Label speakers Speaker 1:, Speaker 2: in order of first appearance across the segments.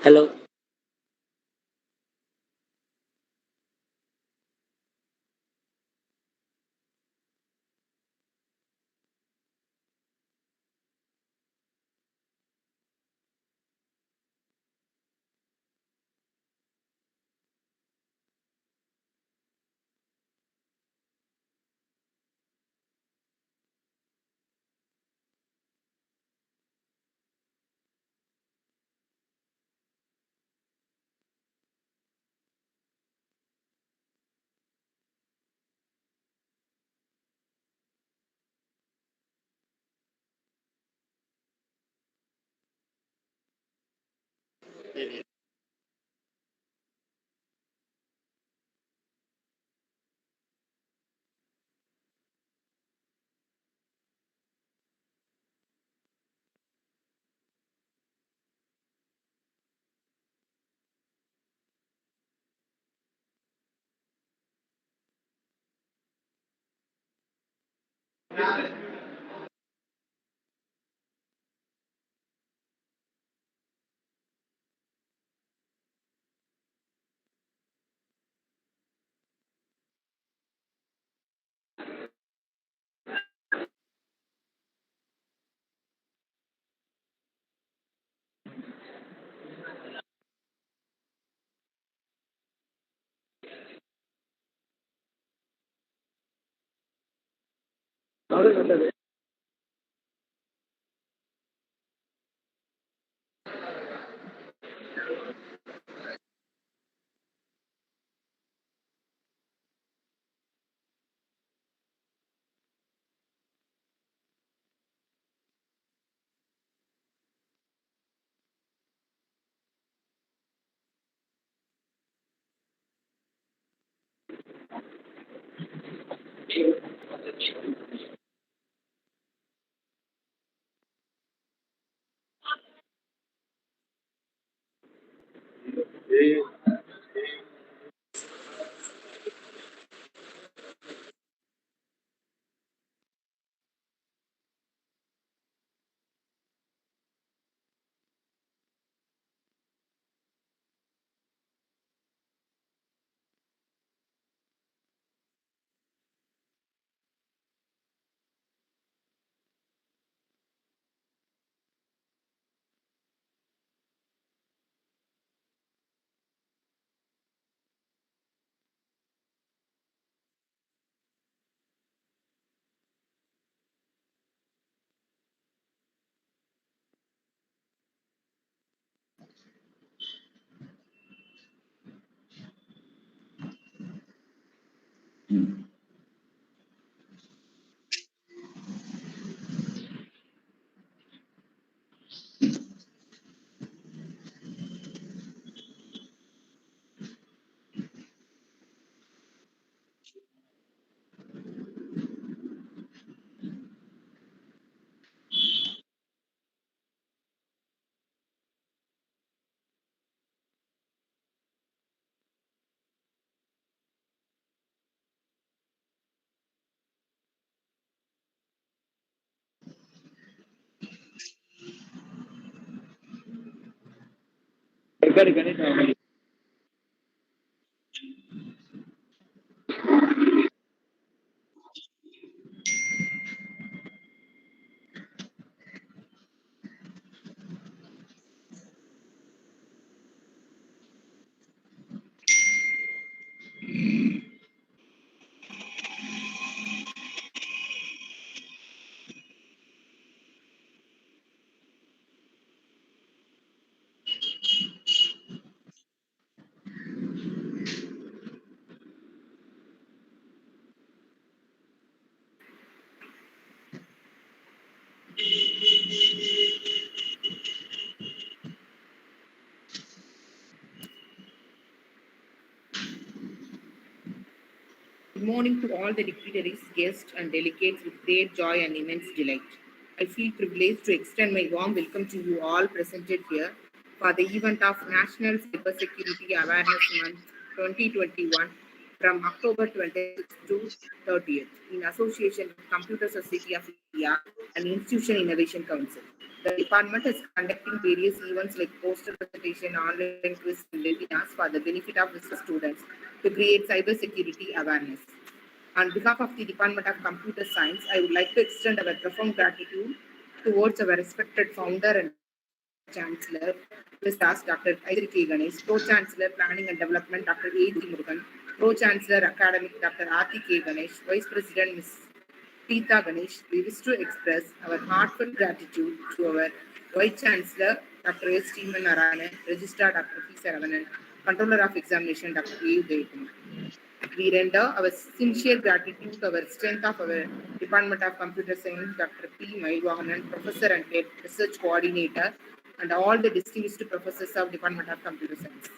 Speaker 1: Hello.
Speaker 2: Good morning to all the dignitaries, guests, and delegates with great joy and immense delight. I feel privileged to extend my warm welcome to you all presented here for the event of National Cybersecurity Awareness Month 2021 from October 26th to 30th in association with Computer Society of India and Institution Innovation Council. The department is conducting various events like poster presentation, online quiz, and webinars for the benefit of research students to create cybersecurity awareness. On behalf of the Department of Computer Science, I would like to extend our profound gratitude towards our respected founder and Chancellor, Vistas, Dr. Isaac K. Ganesh, Pro-Chancellor Planning and Development, Dr. A. G. Murugan, Pro-Chancellor Academic, Dr. Aarti K. Ganesh, Vice President Ms. Preeta Ganesh. We wish to express our heartfelt gratitude to our Vice Chancellor, Dr. S. Stephen Narayanan, Registrar Dr. P. Saravanan, Controller of Examination, Dr. A. Jayakumar. We render our sincere gratitude to our strength of our Department of Computer Science, Dr. P. Mailvahanan, Professor and Head Research Coordinator, and all the distinguished professors of Department of Computer Science.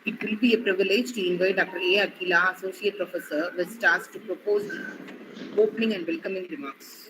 Speaker 2: It will be a privilege to invite Dr. A. Akila, Associate Professor, with tasked to propose the opening and welcoming remarks.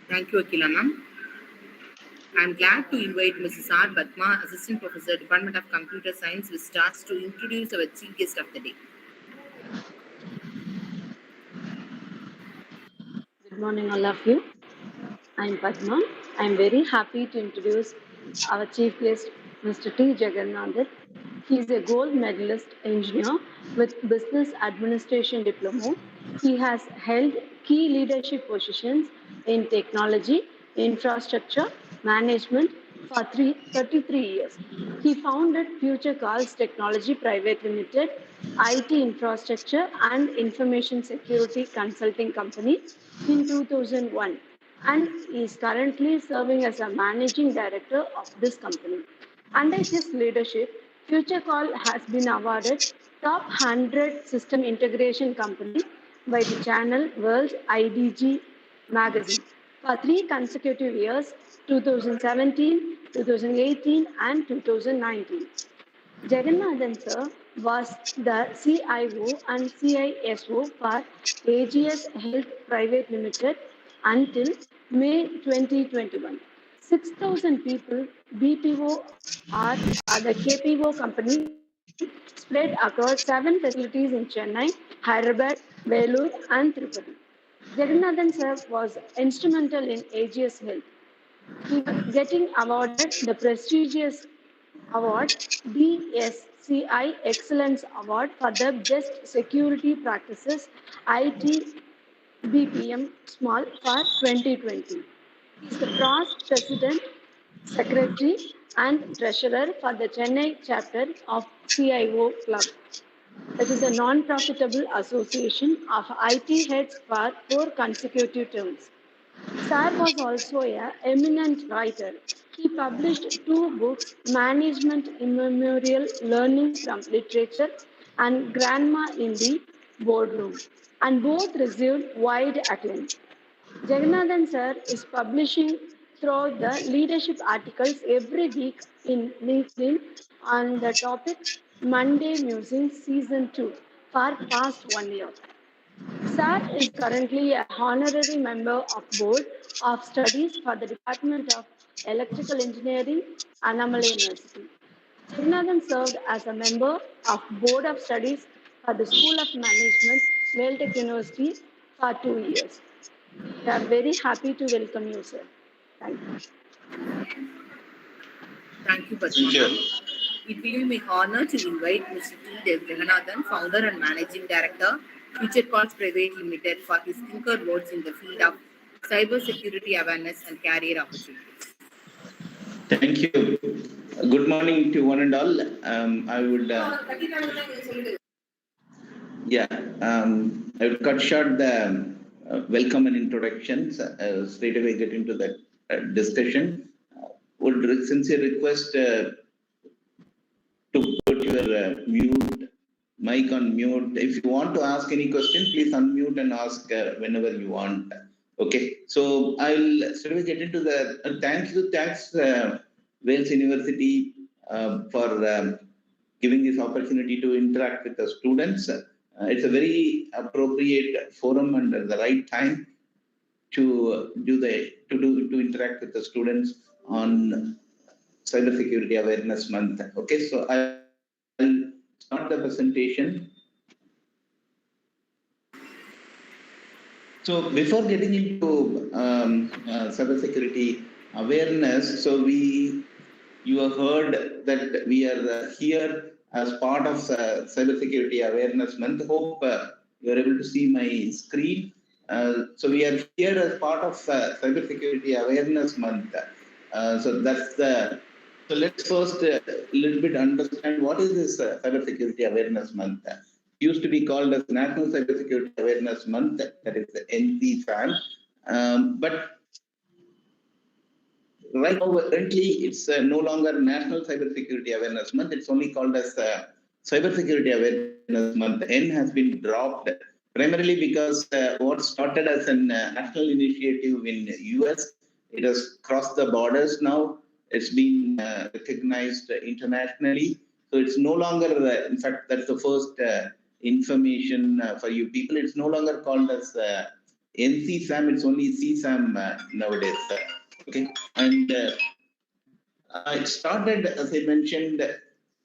Speaker 2: Thank you, Akila ma'am. I'm glad to invite Mrs. R. Batma, Assistant Professor, Department of Computer Science, with stars to introduce our chief guest of the day.
Speaker 1: Good morning, all of you. I'm Padma. I'm very happy to introduce our chief guest, Mr. T. Jeganathan. He is a gold medalist engineer with business administration diploma. He has held key leadership positions in technology, infrastructure, management for 33 years. He founded FutureCalls Technology Private Limited, IT infrastructure and information security consulting company in 2001 and is currently serving as a managing director of this company. Under his leadership, FutureCall has been awarded Top 100 System Integration Company by the channel Vels IDG magazine for 3 consecutive years 2017, 2018, and 2019. Jaganathan sir was the CIO and CISO for AGS Health Private Limited until May 2021. 6,000 people, BPO are the KPO company spread across 7 facilities in Chennai, Hyderabad, Vellore, and Tirupati. Jaganathan sir was instrumental in AGS Health. He getting awarded the prestigious award DSCI Excellence Award for the Best Security Practices IT BPM Small for 2020. He is the past president, secretary, and treasurer for the Chennai chapter of CIO Club. That is a non-profitable association of IT heads for 4 consecutive terms. Sar was also an eminent writer. He published 2 books, Management Immemorial Learning from Literature and Grandma in the Boardroom, and both received wide acclaim. Jaganathan sir is publishing throughout the leadership articles every week in LinkedIn on the topic Monday Musings Season 2 for past 1 year. SAR is currently a honorary member of Board of Studies for the Department of Electrical Engineering, Annamalai University. Jeganathan served as a member of Board of Studies for the School of Management, Weldec University for 2 years. We are very happy to welcome you, sir. Thank you.
Speaker 2: Thank you, Padma ma'am. It will be my honor to invite Mr. T. Jeganathan, founder and managing director, FutureCalls Private Limited, for his thinker words in the field of cyber security awareness and career opportunities.
Speaker 3: Thank you. Good morning to one and all. I would, I would cut short the welcome and introductions. Straight away get into the discussion. Would sincere request to put your mute mic on mute. If you want to ask any question, please unmute and ask whenever you want. Okay, so I'll straight away get into the thanks Wales University for giving this opportunity to interact with the students. It's a very appropriate forum and the right time to interact with the students on Cybersecurity Awareness Month. Okay, so I'll start the presentation. So before getting into cybersecurity awareness, so you have heard that we are here as part of Cybersecurity Awareness Month. Hope you are able to see my screen. So we are here as part of Cybersecurity Awareness Month. So that's the. So let's first a little bit understand what is this Cybersecurity Awareness Month. It used to be called as National Cybersecurity Awareness Month, that is the NCSAM. But right now, currently, it's no longer National Cybersecurity Awareness Month. It's only called as Cybersecurity Awareness Month. N has been dropped primarily because what started as a national initiative in US, it has crossed the borders now. It's been recognized internationally. So it's no longer, in fact, that's the first information for you people. It's no longer called as NCSAM, it's only CSAM nowadays. Okay, and it started, as I mentioned,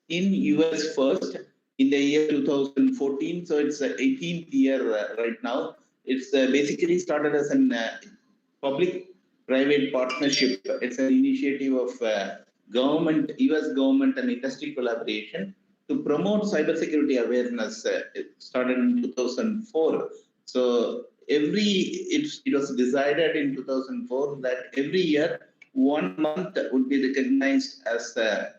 Speaker 3: in US first in the year 2014. So it's the 18th year right now. It's basically started as an public-private partnership. It's an initiative of government, US government and industry collaboration to promote cybersecurity awareness. It started in 2004. So it was decided in 2004 that every year 1 month would be recognized as a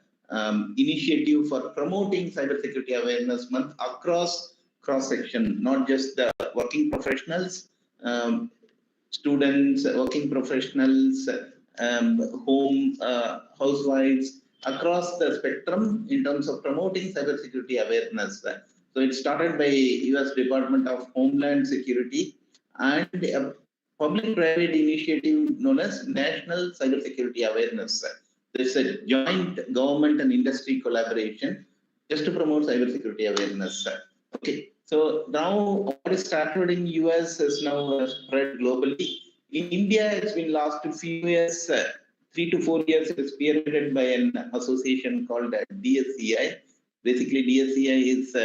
Speaker 3: initiative for promoting cybersecurity awareness month across cross section, not just the working professionals, students, working professionals, home housewives across the spectrum in terms of promoting cybersecurity awareness. So it started by U.S. Department of Homeland Security and a public-private initiative known as National Cybersecurity Awareness. There's a joint government and industry collaboration just to promote cybersecurity awareness. Okay, so now what is started in US is now spread globally. In India, it's been last few years, 3 to 4 years, it is spearheaded by an association called DSCI. Basically, DSCI is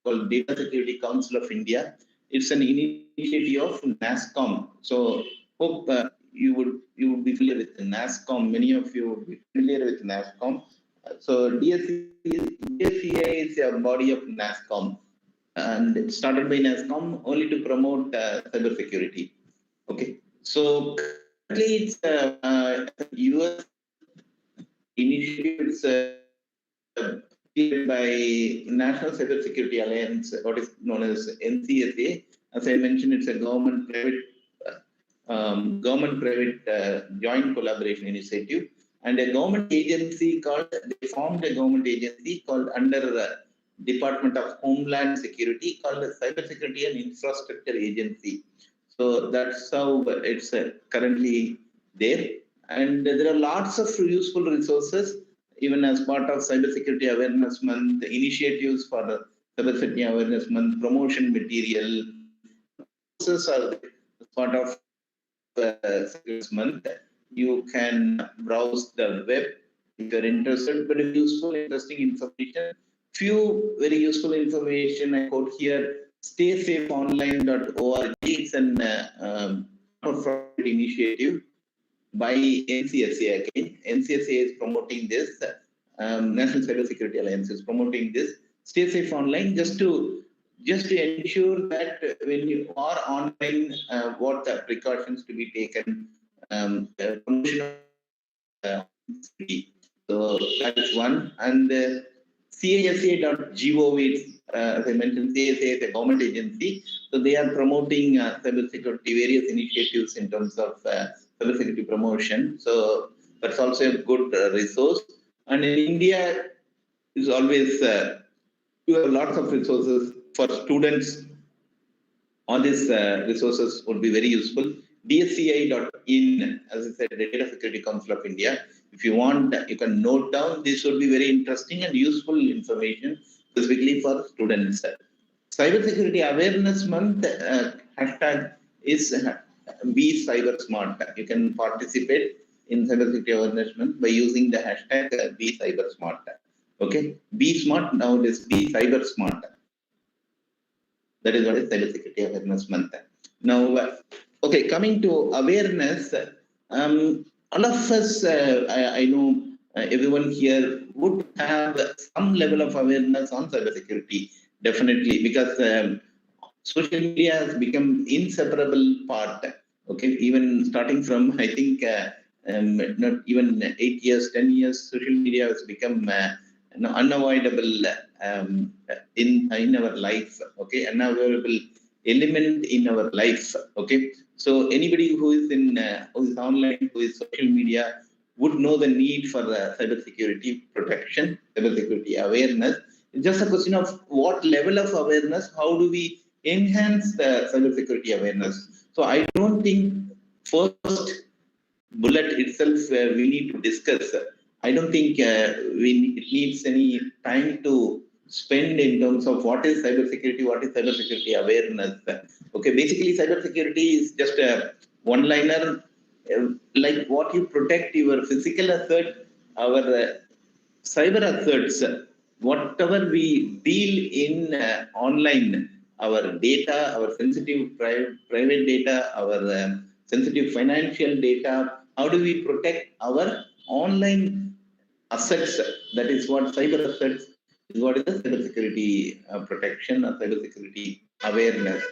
Speaker 3: called Data Security Council of India. It's an initiative of NASSCOM. So hope you would be familiar with NASSCOM. Many of you would be familiar with NASSCOM. So DSCI is a body of NASSCOM, and it started by NASSCOM only to promote cybersecurity. Okay, so currently it's US initiative. It's by National Cybersecurity Alliance, what is known as NCSA. As I mentioned, it's a government-private joint collaboration initiative, and a government agency they formed a government agency called under Department of Homeland Security called the Cybersecurity and Infrastructure Agency. So that's how it's currently there. And there are lots of useful resources, even as part of Cybersecurity Awareness Month, initiatives for the Cybersecurity Awareness Month, promotion material. Resources are as part of this month. You can browse the web if you're interested, but if useful, interesting information. Few very useful information I quote here. StaySafeOnline.org. It's an profit initiative by NCSA again. NCSA is promoting this. National Cybersecurity Alliance is promoting this. Stay Safe Online just to ensure that when you are online, what the precautions to be taken. So that is one. And CASA.gov, as I mentioned, CASA is a government agency. So they are promoting cybersecurity, various initiatives in terms of cybersecurity promotion. So that's also a good resource. And in India, is always you have lots of resources for students. All these resources would be very useful. DSCI.in, as I said, the Data Security Council of India. If you want, you can note down. This would be very interesting and useful information, specifically for students. Cybersecurity Awareness Month hashtag is Be Cyber Smart. You can participate in Cybersecurity Awareness Month by using the hashtag Be Cyber Smart. Okay, be smart nowadays. Be cyber smart. That is what is Cybersecurity Awareness Month. Now, okay, coming to awareness, all of us, I know everyone here would have some level of awareness on cybersecurity, definitely, because social media has become inseparable part. Okay, even starting from, I think, not even 8 years, 10 years, social media has become unavoidable in our life. Okay, unavoidable element in our life. Okay, so anybody who is online, who is social media, would know the need for cybersecurity protection, cybersecurity awareness. It's just a question of what level of awareness, how do we enhance the cybersecurity awareness. So I don't think first bullet itself we need to discuss. I don't think it needs any time to spend in terms of what is cybersecurity awareness. Okay, basically cybersecurity is just a one-liner, like what you protect your physical asset, our cyber assets, whatever we deal in online, our data, our sensitive private data, our sensitive financial data, how do we protect our online assets? That is what cyber assets is. What is the cyber security protection or cyber security awareness?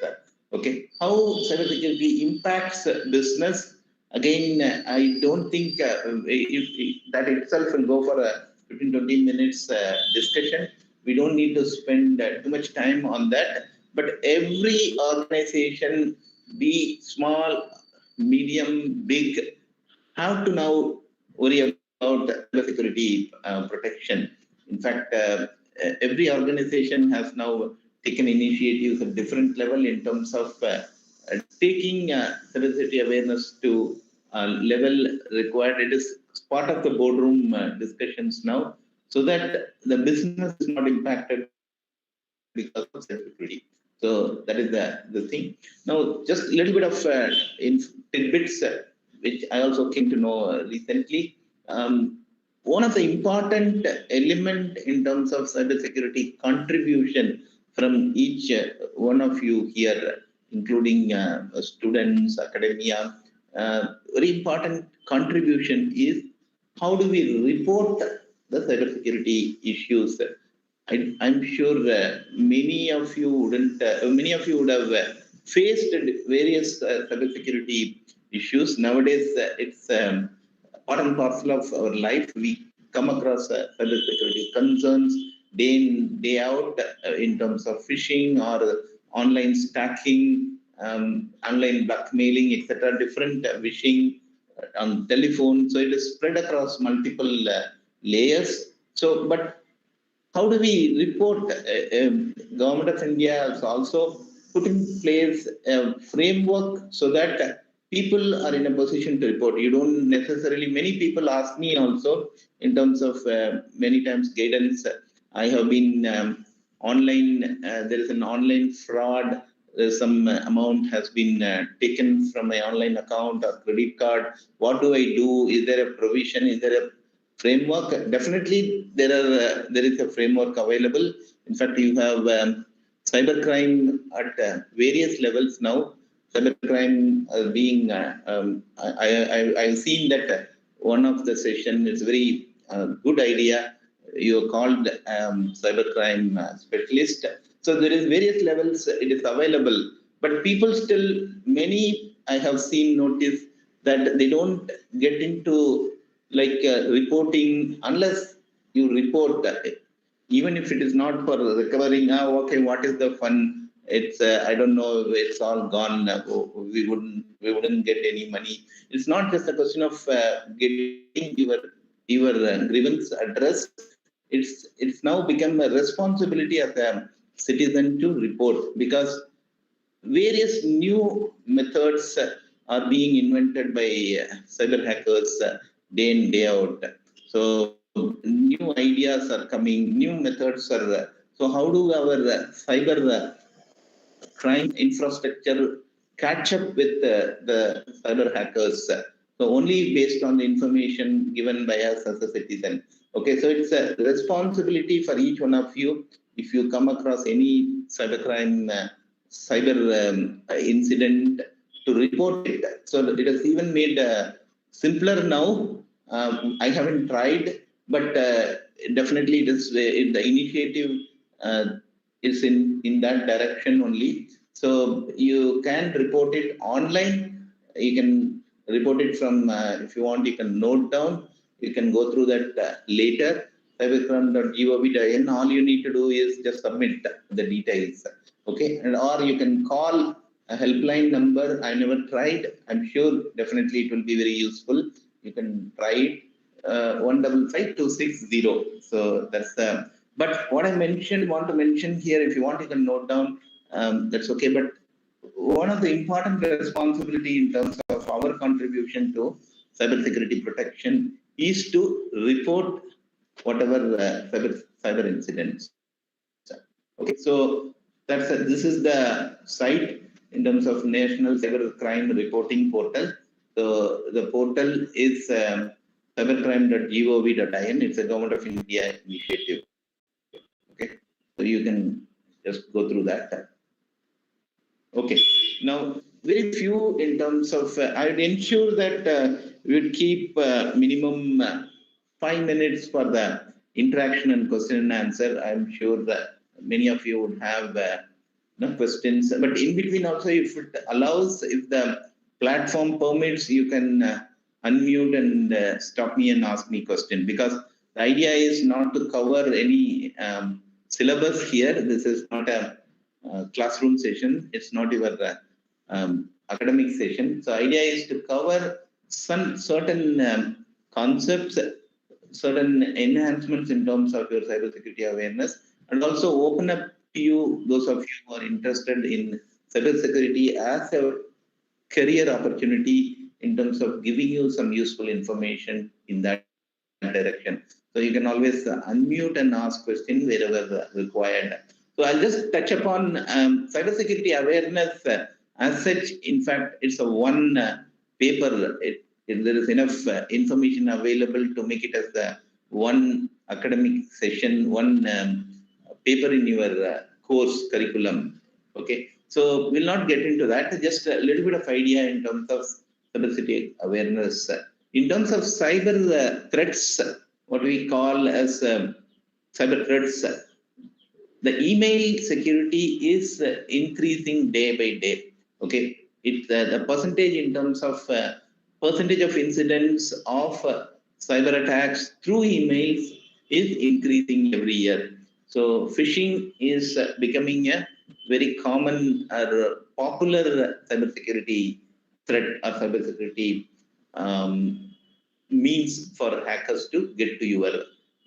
Speaker 3: Okay, how cyber security impacts business? Again, I don't think if that itself will go for a 15-20 minutes discussion. We don't need to spend too much time on that. But every organization, be small, medium, big, have to now worry about cybersecurity protection. In fact, every organization has now taken initiatives at different level in terms of taking cybersecurity awareness to level required. It is part of the boardroom discussions now, so that the business is not impacted because of cybersecurity. So that is the thing. Now, just a little bit of tidbits, which I also came to know recently. One of the important element in terms of cybersecurity contribution from each one of you here, including students, academia, very important contribution is how do we report the cybersecurity issues. I'm sure many of you would have faced various cybersecurity issues. Nowadays, it's part and parcel of our life. We come across cybersecurity concerns day in, day out in terms of phishing or online stacking, online blackmailing, etc. Different phishing on telephone. So it is spread across multiple layers. So, but how do we report? Government of India has also put in place a framework so that people are in a position to report. You don't necessarily, many people ask me also in terms of many times guidance. I have been online, there is an online fraud. Some amount has been taken from my online account or credit card. What do I do? Is there a provision? Is there a framework? Definitely there is a framework available. In fact, you have cybercrime at various levels now. Cybercrime being I've seen that one of the session is very good idea. You are called cybercrime specialist. So there is various levels. It is available, but people still, many I have seen, notice that they don't get into like reporting unless you report that. Even if it is not for recovering. Okay, what is the fun? It's I don't know. It's all gone. We wouldn't get any money. It's not just a question of getting your grievance addressed. It's now become a responsibility as a citizen to report, because various new methods are being invented by cyber hackers day in, day out. So new ideas are coming, new methods are. So how do our cyber crime infrastructure catch up with the cyber hackers? So only based on the information given by us as a citizen. Okay, so it's a responsibility for each one of you. If you come across any cybercrime, cyber incident, to report it. So it has even made simpler now. I haven't tried, but definitely it is the initiative uh, is in that direction only. So you can report it online. You can report it from, if you want, you can note down. You can go through that later. Cybercrime.gov.in. All you need to do is just submit the details. Okay, and or you can call a helpline number. I never tried. I'm sure definitely it will be very useful. You can try it. 155260. So that's the. But what I want to mention here, if you want, you can note down. That's okay. But one of the important responsibility in terms of our contribution to cybersecurity protection is to report whatever cyber incidents. Okay, so this is the site in terms of National Cyber Crime Reporting Portal. So the portal is cybercrime.gov.in. It's a Government of India initiative. Okay, so you can just go through that. Okay, now very few in terms of, I would ensure that we would keep minimum 5 minutes for the interaction and question and answer. I'm sure that many of you would have no questions, but in between also, if it allows, if the platform permits, you can unmute and stop me and ask me question, because the idea is not to cover any syllabus here. This is not a classroom session. It's not your academic session. So idea is to cover some certain concepts, certain enhancements in terms of your cybersecurity awareness, and also open up to you, those of you who are interested in cybersecurity as a career opportunity, in terms of giving you some useful information in that direction. So you can always unmute and ask questions wherever required. So I'll just touch upon cybersecurity awareness as such. In fact, it's a one paper. There is enough information available to make it as one academic session, one paper in your course curriculum. Okay, so we'll not get into that. Just a little bit of idea in terms of cybersecurity awareness. In terms of cyber threats, what we call as cyber threats, the email security is increasing day by day. Okay, it the percentage in terms of percentage of incidents of cyber attacks through emails is increasing every year. So phishing is becoming a very common or popular cybersecurity threat or cybersecurity um, means for hackers to get to your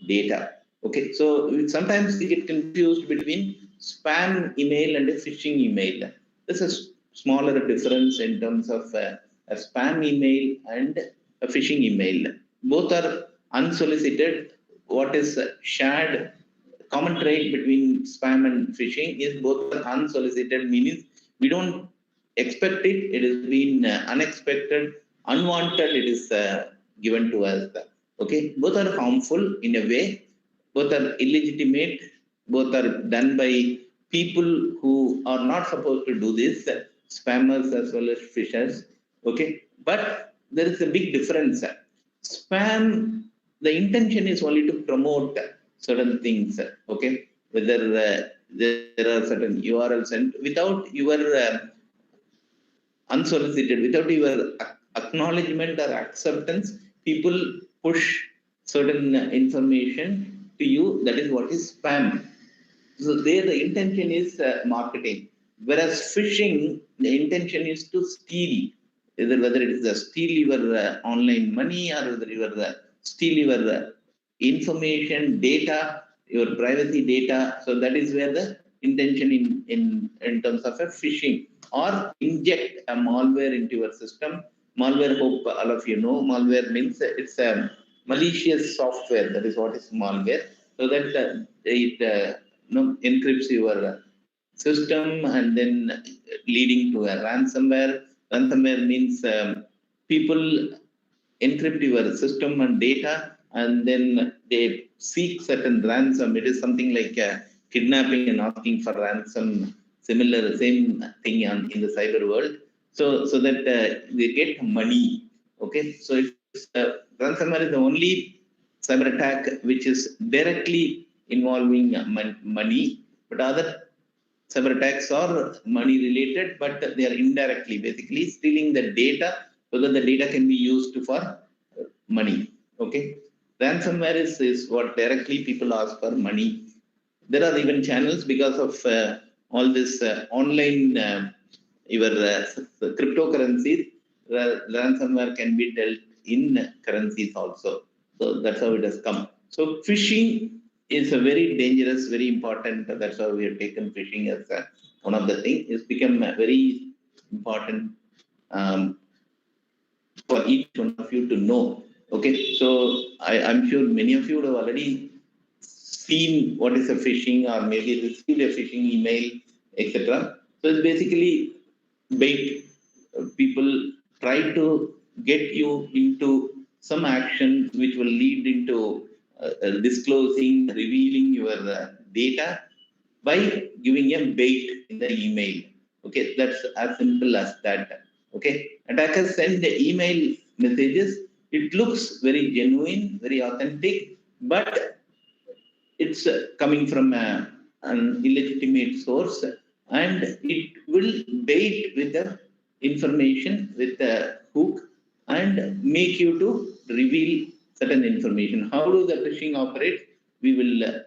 Speaker 3: data. Okay, so sometimes we get confused between spam email and a phishing email. There's a smaller difference in terms of a spam email and a phishing email. Both are unsolicited. What is shared, common trait between spam and phishing is both are unsolicited, meaning we don't expect it. It has been unexpected, unwanted. It is given to us. Okay, both are harmful in a way, both are illegitimate, both are done by people who are not supposed to do this, spammers as well as fishers. Okay, but there is a big difference. Spam, the intention is only to promote certain things. Okay, whether there are certain URLs, and without your unsolicited, without your acknowledgement or acceptance, people push certain information to you. That is what is spam. So there the intention is marketing, whereas phishing, the intention is to steal, whether it is steal your online money, or whether you are steal your information data, your privacy data. So that is where the intention in terms of a phishing, or inject a malware into your system. Malware, hope all of you know, malware means it's a malicious software. That is what is malware. So that it encrypts your system, and then leading to a ransomware. Ransomware means people encrypt your system and data, and then they seek certain ransom. It is something like kidnapping and asking for ransom. Similar, same thing in the cyber world. So that they get money. Okay, so it's ransomware is the only cyber attack which is directly involving money, but other cyber attacks are money related, but they are indirectly basically stealing the data so that the data can be used for money. Okay, ransomware is what directly people ask for money. There are even channels, because of all this online your cryptocurrencies. Ransomware can be dealt in currencies also. So that's how it has come. So phishing is a very dangerous, very important. That's how we have taken phishing as one of the things. It's become very important um, for each one of you to know. Okay, so I'm sure many of you would have already seen what is a phishing or maybe received a phishing email, etc. So it's basically bait. People try to get you into some action which will lead into disclosing, revealing your data by giving a bait in the email. Okay, that's as simple as that. Okay, attackers send the email messages. It looks very genuine, very authentic, but it's coming from an illegitimate source, and it will bait with the information with the hook and make you to reveal certain information. How do the phishing operate? We will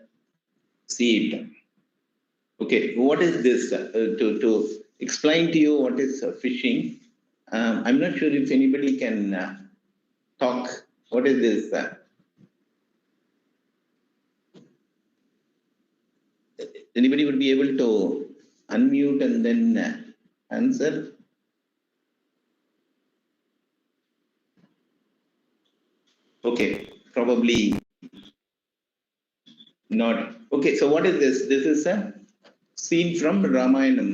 Speaker 3: see it. Okay, what is this? To explain to you what is phishing, I'm not sure if anybody can talk. What is this? Anybody would be able to unmute and then answer? Okay, probably not. Okay, so what is this? This is a scene from Ramayanam,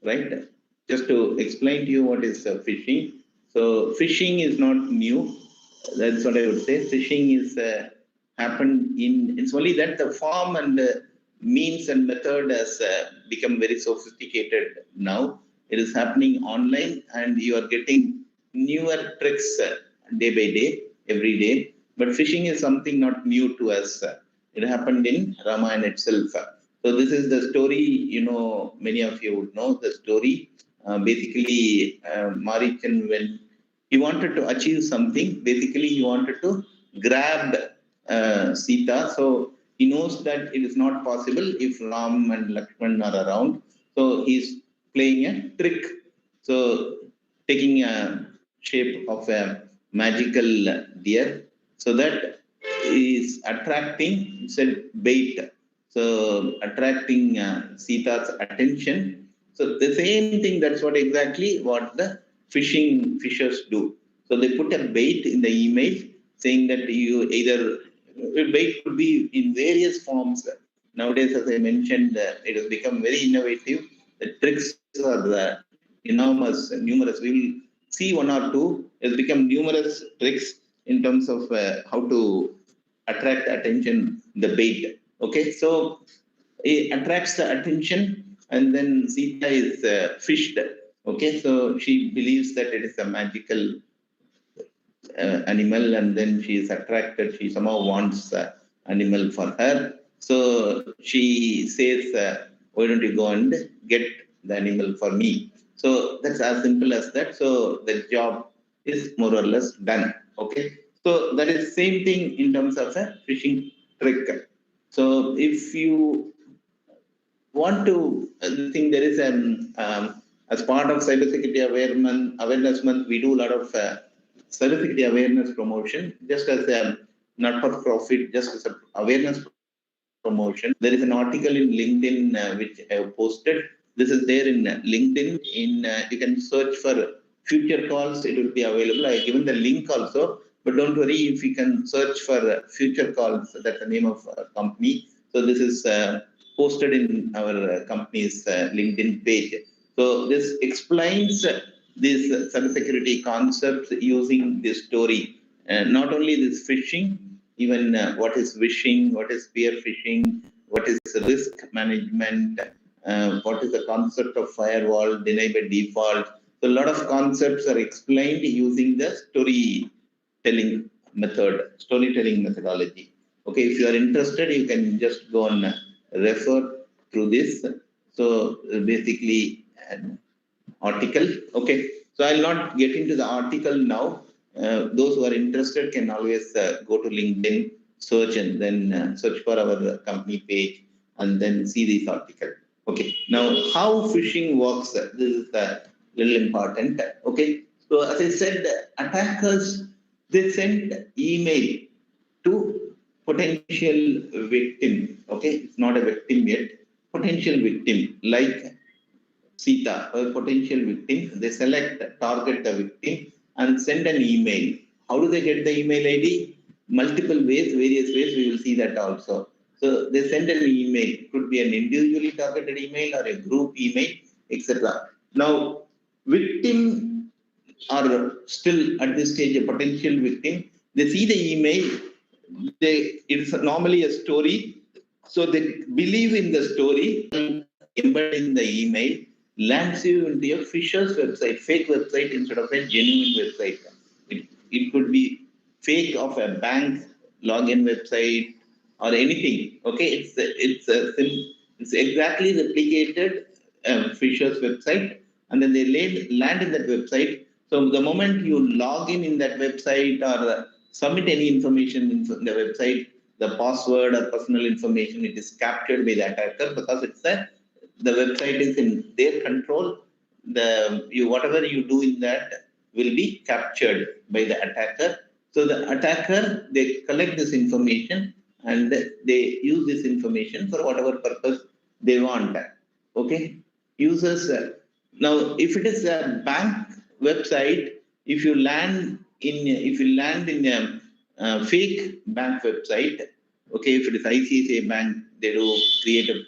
Speaker 3: right? Just to explain to you what is phishing. So phishing is not new. That's what I would say. Phishing is happened in. It's only that the form and the means and method has become very sophisticated now. It is happening online, and you are getting newer tricks day by day, every day. But phishing is something not new to us. It happened in Ramayana itself. So this is the story, many of you would know the story. Basically, Marichan, when he wanted to achieve something, basically he wanted to grab Sita. So he knows that it is not possible if Ram and Lakshman are around. So he's playing a trick. So taking a shape of a magical deer, so that is attracting, it's a bait. So attracting Sita's attention. So the same thing, that's what exactly what the fishers do. So they put a bait in the email saying that you either, a bait could be in various forms. Nowadays, as I mentioned, it has become very innovative. The tricks are enormous, numerous. We will see one or two. It's become numerous tricks in terms of how to attract attention, the bait. Okay, so it attracts the attention, and then Sita is fished. Okay, so she believes that it is a magical animal, and then she is attracted. She somehow wants animal for her. So she says, "Why don't you go and get the animal for me?" So that's as simple as that. So the job is more or less done. Okay. So that is same thing in terms of a phishing trick. So if you want to think, there is an as part of cybersecurity awareness month, we do a lot of cybersecurity awareness promotion, just as a not for profit, just as an awareness promotion. There is an article in LinkedIn which I have posted. This is there in LinkedIn. You can search for FutureCalls. It will be available. I have given the link also. But don't worry, if you can search for FutureCalls, that's the name of our company. So this is posted in our company's LinkedIn page. So this explains these cybersecurity concepts using this story. Not only this phishing, even what is phishing, what is spear phishing, what is risk management, what is the concept of firewall, deny by default. So a lot of concepts are explained using the storytelling methodology. Okay, if you are interested, you can just go and refer through this. So basically, an article. Okay, so I'll not get into the article now. Those who are interested can always go to LinkedIn, search, and then search for our company page, and then see this article. Okay, now how phishing works, this is a little important. Okay, so as I said, attackers, they send email to potential victim. Okay, it's not a victim yet, potential victim like Sita, a potential victim. They target the victim, and send an email. How do they get the email ID? Multiple ways, various ways. We will see that also. So they send an email. It could be an individually targeted email or a group email, etc. Now, victim are still at this stage a potential victim. They see the email. It's normally a story, so they believe in the story, embed in the email, lands you into a fisher's website, fake website instead of a genuine website. It could be fake of a bank login website or anything. Okay, it's exactly replicated fisher's website, and then they land in that website. So the moment you log in that website or submit any information in the website, the password or personal information, it is captured by the attacker because the website is in their control. Whatever you do in that will be captured by the attacker. So the attacker, they collect this information and they use this information for whatever purpose they want. Okay, users. Now, if it is a bank website, if you land in a fake bank website, okay, if it is ICICI Bank, they do create a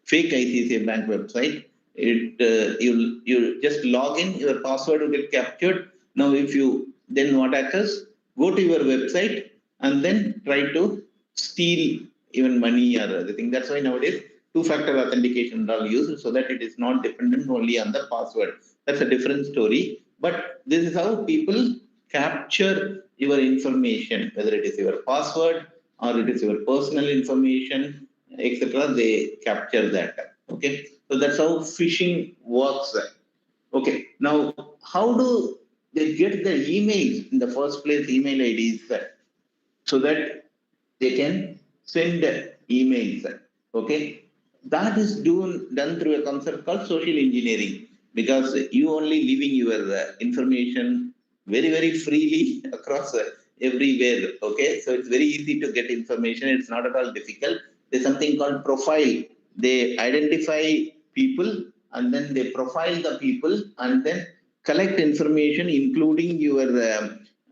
Speaker 3: fake ICICI Bank website. You just log in, your password will get captured. Now, then what happens? Go to your website and then try to steal even money or other thing. That's why nowadays two-factor authentication are used so that it is not dependent only on the password. That's a different story. But this is how people capture your information, whether it is your password or it is your personal information, etc. They capture that. Okay, so that's how phishing works. Okay, now how do they get the emails in the first place? Email IDs so that they can send emails. Okay, that is done through a concept called social engineering, because you only leaving your information very freely across everywhere. Okay, so it's very easy to get information. It's not at all difficult. There's something called profile. They identify people and then they profile the people and then collect information, including your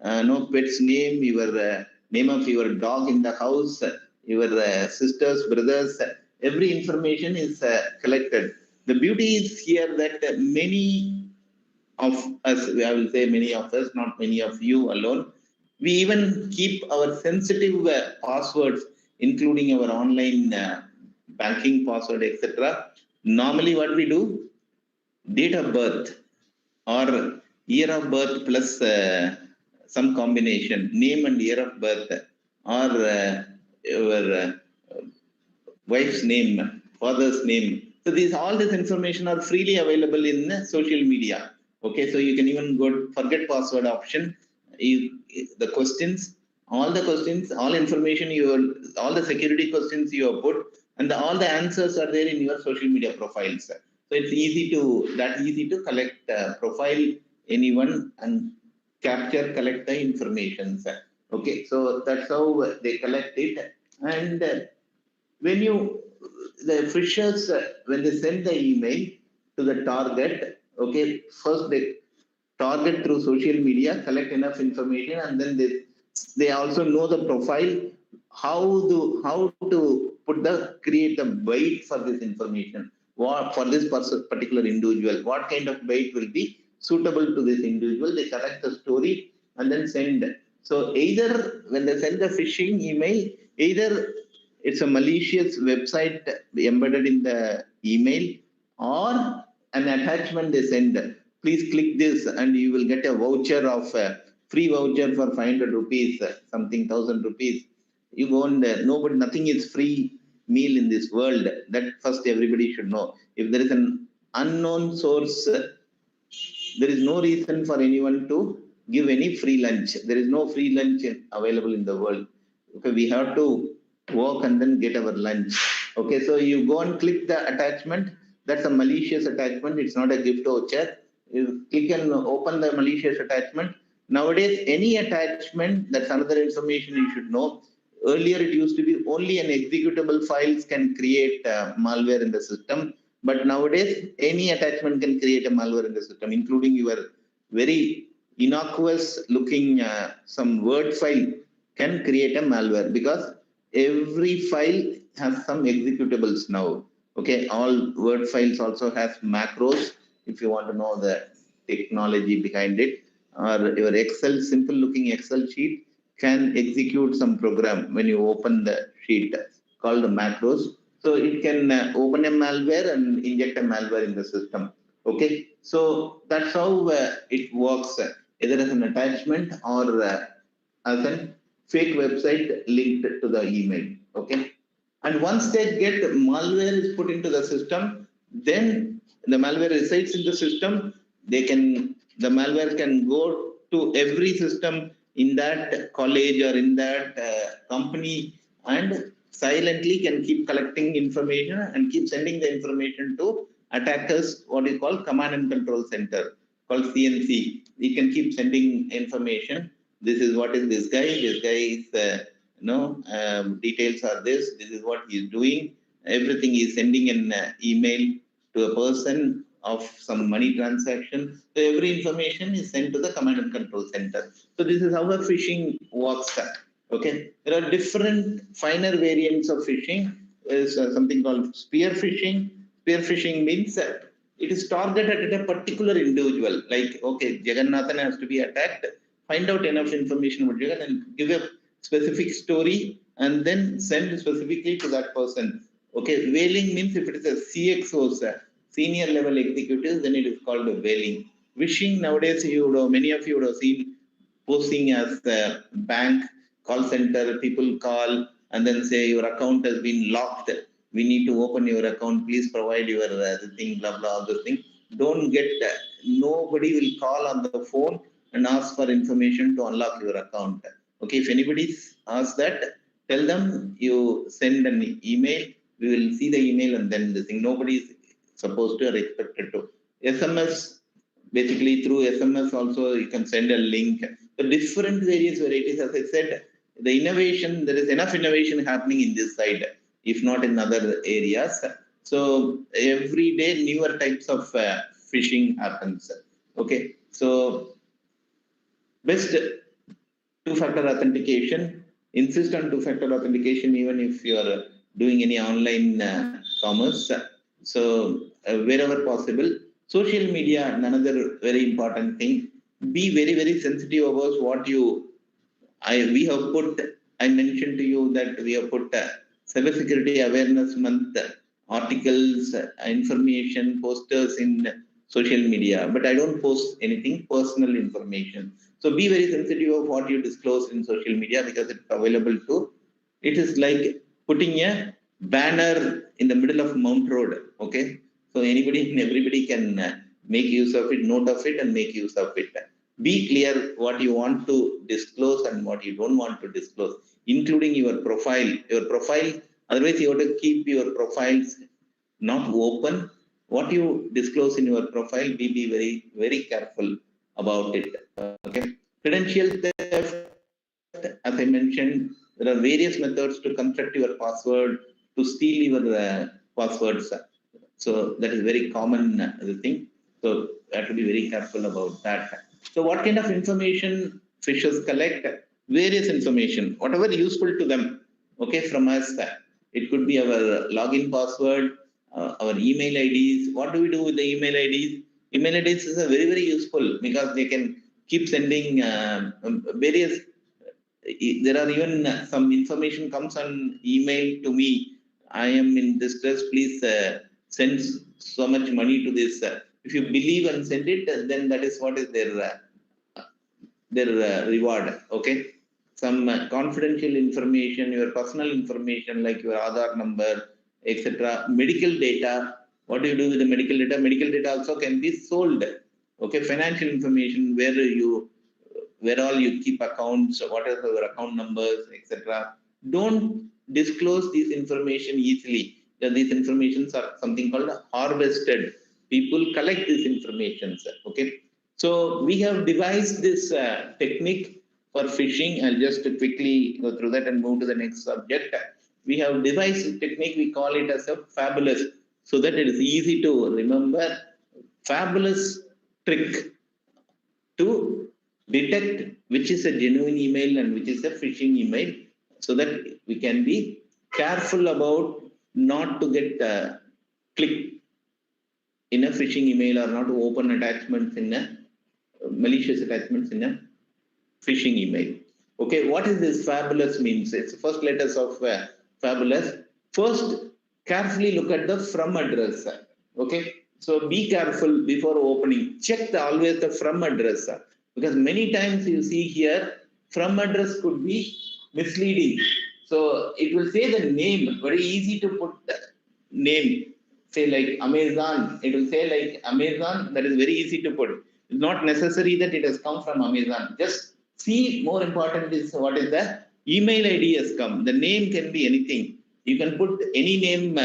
Speaker 3: no pet's name, your name of your dog in the house, your sisters, brothers, every information is collected. The beauty is here that many of us, I will say many of us, not many of you alone, we even keep our sensitive passwords, including our online banking password, etc. Normally, what we do, date of birth or year of birth plus some combination, name and year of birth, or your wife's name, father's name. So all this information are freely available in social media. Okay, so you can even go forget password option. The questions, all information all the security questions you have put, and all the answers are there in your social media profiles. So it's easy to collect profile anyone and collect the information. Okay, so that's how they collect it. And when the fishers, when they send the email to the target, okay, first they target through social media, collect enough information, and then they also know the profile, how to create the bait for this information, for this particular individual, what kind of bait will be suitable to this individual. They collect the story and then send. So either when they send the phishing email, either it's a malicious website embedded in the email, or an attachment they send. Please click this and you will get a voucher of free voucher for 500 rupees, something 1000 rupees. You go on there. No, but nothing is free meal in this world. That first everybody should know. If there is an unknown source, there is no reason for anyone to give any free lunch. There is no free lunch available in the world. Okay, we have to work and then get our lunch. Okay, so you go and click the attachment. That's a malicious attachment. It's not a gift voucher. You click and open the malicious attachment. Nowadays, any attachment, that's another information you should know. Earlier, it used to be only an executable files can create malware in the system. But nowadays, any attachment can create a malware in the system, including your very innocuous looking some Word file can create a malware, because every file has some executables now. Okay, all Word files also has macros if you want to know the technology behind it, or your Excel, simple looking Excel sheet can execute some program when you open the sheet called the macros. So it can open a malware and inject a malware in the system. Okay, so that's how it works, either as an attachment or as a fake website linked to the email. Okay, and once they get malware is put into the system, then the malware resides in the system. The malware can go to every system in that college or in that company, and silently can keep collecting information and keep sending the information to attackers, what is called command and control center, called CNC. We can keep sending information. This is what is this guy. This guy is details are this is what he is doing. Everything is sending an email to a person of some money transaction. So every information is sent to the command and control center. So this is how a phishing works. Okay, there are different finer variants of phishing. There is something called spear phishing. Spear phishing means it is targeted at a particular individual. Like, okay, Jeganathan has to be attacked. Find out enough information about Jagan and give a specific story and then send specifically to that person. Okay, whaling means if it is a CXOs, senior level executives, then it is called a whaling. Wishing nowadays, many of you would have seen posting as the bank call center. People call and then say your account has been locked. We need to open your account. Please provide your thing, blah blah, all those things. Don't get that. Nobody will call on the phone and ask for information to unlock your account. Okay, if anybody asks that, tell them you send an email. We will see the email and then the thing. Nobody is supposed to or expected to. SMS, basically through SMS also you can send a link. The different various varieties, as I said, the innovation, there is enough innovation happening in this side, if not in other areas. So every day newer types of phishing happens. Okay, so best two-factor authentication. Insist on two-factor authentication even if you are doing any online commerce. So wherever possible. Social media, another very important thing. Be very, very sensitive about what we have put. I mentioned to you that we have put cybersecurity awareness month articles, information, posters in social media, but I don't post anything personal information. So be very sensitive of what you disclose in social media because it's available to. It is like putting a banner in the middle of Mount Road. Okay, so anybody and everybody can make use of it, note of it, and make use of it. Be clear what you want to disclose and what you don't want to disclose, including your profile. Your profile, otherwise you have to keep your profiles not open. What you disclose in your profile, be very, very careful about it. Okay. Credential theft, as I mentioned, there are various methods to construct your password, to steal your passwords. So that is very common thing. So you have to be very careful about that. So what kind of information phishers collect? Various information, whatever useful to them. Okay, from us. It could be our login password, our email IDs. What do we do with the email IDs? Email IDs is a very, very useful because they can keep sending various. There are even some information comes on email to me. I am in distress. Please send so much money to this. If you believe and send it, then that is what is their reward. Okay, some confidential information, your personal information like your Aadhaar number, etc. Medical data. What do you do with the medical data? Medical data also can be sold. Okay, financial information where all you keep accounts, what are your account numbers, etc. Don't disclose this information easily. These informations are something called harvested. People collect these informations. Okay, so we have devised this technique for phishing. I'll just quickly go through that and move to the next subject. We have devised a technique. We call it as a fabulous, so that it is easy to remember. Fabulous trick to detect which is a genuine email and which is a phishing email, so that we can be careful about not to get click in a phishing email or not to open attachments in a malicious attachments in a phishing email. Okay, what is this fabulous means? It's first letters of fabulous. First, carefully look at the from address. Okay, so be careful before opening. Check always the from address, because many times you see here from address could be misleading. So it will say the name. Very easy to put the name. Say like Amazon. It will say like Amazon. That is very easy to put. It's not necessary that it has come from Amazon. Just see, more important is what is the email ID has come. The name can be anything. You can put any name,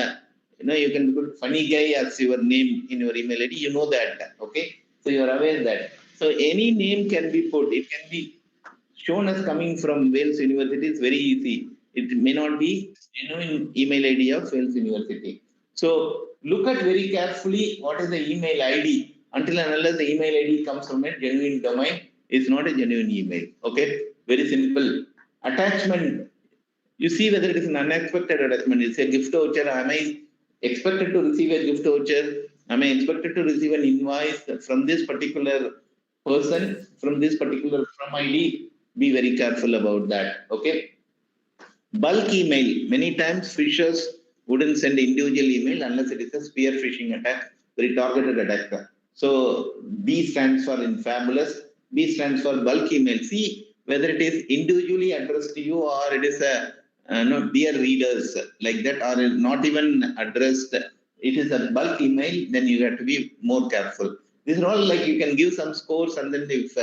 Speaker 3: you can put funny guy as your name in your email ID. You know that, okay? So you are aware that. So any name can be put. It can be shown as coming from Wales University. It's very easy. It may not be genuine email ID of Wales University. So look at very carefully what is the email ID. Until and unless the email ID comes from a genuine domain, it's not a genuine email. Okay, very simple. Attachment. You see whether it is an unexpected attachment. It's a gift voucher. Am I expected to receive a gift voucher? Am I expected to receive an invoice from this particular person, from this particular from ID? Be very careful about that. Okay. Bulk email. Many times phishers wouldn't send individual email unless it is a spear phishing attack, very targeted attack. So B stands for in fabulous. B stands for bulk email. See whether it is individually addressed to you or it is a no, dear readers like that, or not even addressed. It is a bulk email. Then you have to be more careful. These are all like you can give some scores, and then if